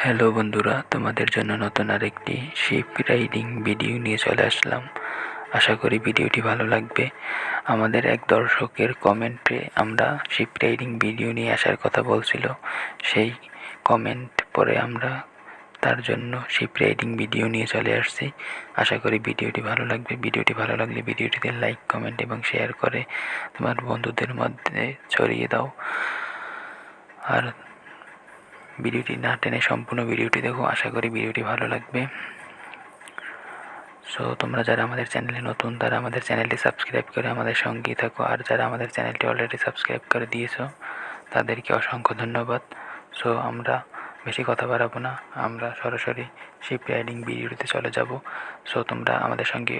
Hello বন্ধুরা, তোমাদের জন্য নতুন আরেকটি শিপ রাইডিং ভিডিও নিয়ে চলে আসলাম। আশা করি ভিডিওটি ভালো লাগবে। আমাদের এক দর্শকের কমেন্টে আমরা শিপ রাইডিং ভিডিও নিয়ে আসার কথা বলছিল, সেই কমেন্ট পরে আমরা তার জন্য শিপ রাইডিং ভিডিও নিয়ে চলে আসছি। আশা করি ভিডিওটি ভালো লাগবে। ভিডিওটি ভালো লাগলে ভিডিওটিতে লাইক, কমেন্ট এবং শেয়ার করে তোমার বন্ধুদের মধ্যে ছড়িয়ে দাও। আর ভিডিওটি না টেনে সম্পূর্ণ ভিডিওটি দেখো, আশা করি ভিডিওটি ভালো লাগবে। সো তোমরা যারা আমাদের চ্যানেলে নতুন তারা আমাদের চ্যানেলটি সাবস্ক্রাইব করে আমাদের সঙ্গেই থাকো, আর যারা আমাদের চ্যানেলটি অলরেডি সাবস্ক্রাইব করে দিয়েছো তাদেরকে অসংখ্য ধন্যবাদ। সো আমরা বেশি কথা বাড়াবো না, আমরা সরাসরি শিপ রাইডিং ভিডিওতে চলে যাব। সো তোমরা আমাদের সঙ্গে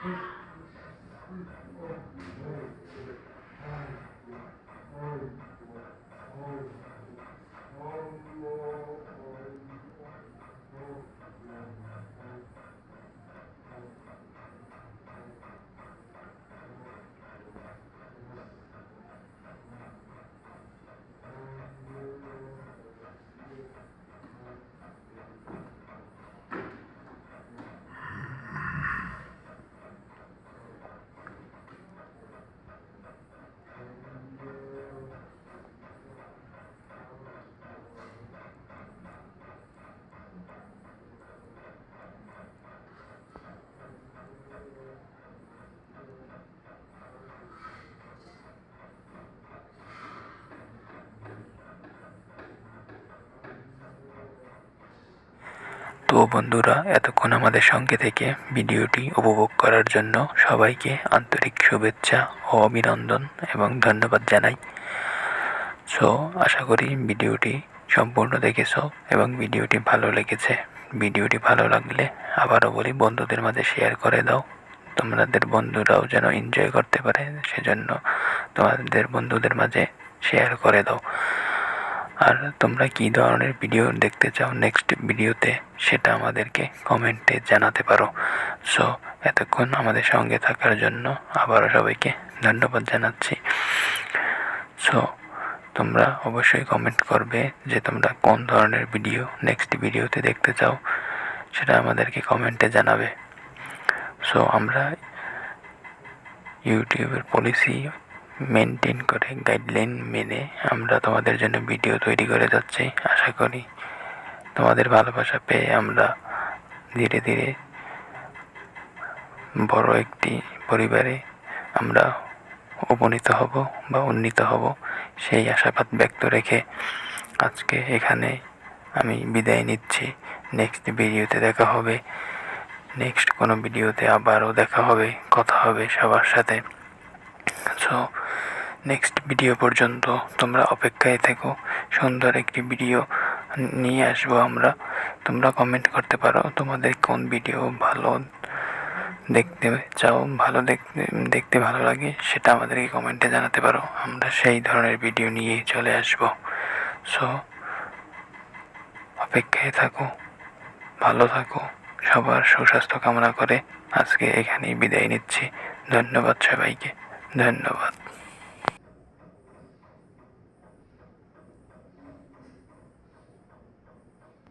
তো বন্ধুরা, এতক্ষণ আমাদের সঙ্গে থেকে ভিডিওটি উপভোগ করার জন্য সবাইকে আন্তরিক শুভেচ্ছা ও অভিনন্দন এবং ধন্যবাদ জানাই। সো আশা করি ভিডিওটি সম্পূর্ণ দেখেছো এবং ভিডিওটি ভালো লেগেছে। ভিডিওটি ভালো লাগলে আবারও বলি, বন্ধুদের মাঝে শেয়ার করে দাও। তোমাদের বন্ধুরাও যেন এনজয় করতে পারে, সেজন্য তোমাদের বন্ধুদের মাঝে শেয়ার করে দাও। আর তোমরা কী ধরনের ভিডিও দেখতে চাও নেক্সট ভিডিওতে, সেটা আমাদেরকে কমেন্টে জানাতে পারো। সো এতক্ষণ আমাদের সঙ্গে থাকার জন্য আবারও সবাইকে ধন্যবাদ জানাচ্ছি। সো তোমরা অবশ্যই কমেন্ট করবে যে তোমরা কোন ধরনের ভিডিও নেক্সট ভিডিওতে দেখতে চাও, সেটা আমাদেরকে কমেন্টে জানাবে। সো আমরা ইউটিউবের পলিসি মেনটেন করে, গাইডলাইন মেনে আমরা তোমাদের জন্য ভিডিও তৈরি করে যাচ্ছি। আশা করি তোমাদের ভালোবাসা পেয়ে আমরা ধীরে ধীরে বড় একটি পরিবারে আমরা উপনীত হব বা উন্নীত হব, সেই আশাবাদ ব্যক্ত রেখে আজকে এখানে আমি বিদায় নিচ্ছি। নেক্সট ভিডিওতে দেখা হবে, নেক্সট কোনো ভিডিওতে আবারও দেখা হবে, কথা হবে সবার সাথে। সো নেক্সট ভিডিও পর্যন্ত তোমরা অপেক্ষায় থেকো, সুন্দর একটি ভিডিও নিয়ে আসবো আমরা। তোমরা কমেন্ট করতে পারো তোমাদের কোন ভিডিও ভালো দেখতে চাও, ভালো দেখতে ভালো লাগে, সেটা আমাদেরকে কমেন্টে জানাতে পারো। আমরা সেই ধরনের ভিডিও নিয়ে চলে আসবো। সো অপেক্ষায় থাকো, ভালো থাকো, সবার সুস্বাস্থ্য কামনা করে আজকে এখানেই বিদায় নিচ্ছি। ধন্যবাদ সবাইকে, ধন্যবাদ।